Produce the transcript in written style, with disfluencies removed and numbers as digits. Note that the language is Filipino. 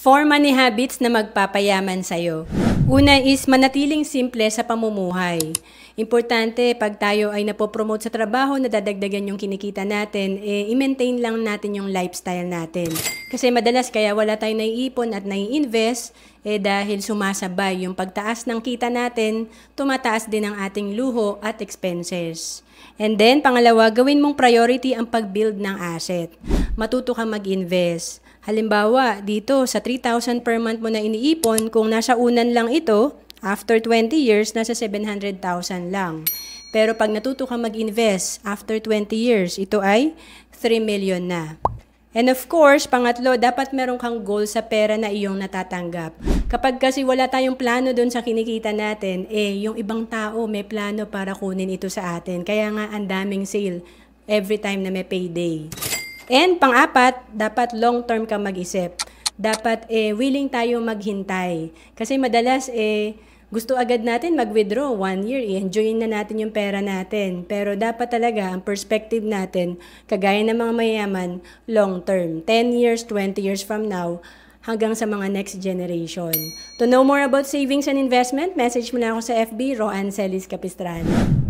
4 money habits na magpapayaman sa'yo. Una is manatiling simple sa pamumuhay. Importante, pag tayo ay napopromote sa trabaho, nadadagdagan yung kinikita natin, i-maintain lang natin yung lifestyle natin. Kasi madalas kaya wala tayong naiipon at nai-invest, dahil sumasabay yung pagtaas ng kita natin, tumataas din ang ating luho at expenses. And then, pangalawa, gawin mong priority ang pag-build ng asset. Matuto kang mag-invest. Halimbawa, dito sa 3,000 per month mo na iniipon, kung nasa unan lang ito, after 20 years, nasa 700,000 lang. Pero pag natuto kang mag-invest, after 20 years, ito ay 3 million na. And of course, pangatlo, dapat meron kang goal sa pera na iyong natatanggap. Kapag kasi wala tayong plano doon sa kinikita natin, yung ibang tao may plano para kunin ito sa atin. Kaya nga ang daming sale every time na may payday. And pang-apat, dapat long-term ka mag-isip. Dapat willing tayo maghintay. Kasi madalas gusto agad natin mag-withdraw 1 year, i-enjoyin na natin yung pera natin. Pero dapat talaga ang perspective natin, kagaya ng mga mayayaman, long-term. 10 years, 20 years from now, hanggang sa mga next generation. To know more about savings and investment, message mo na ako sa FB, Roan Celis Capistrano.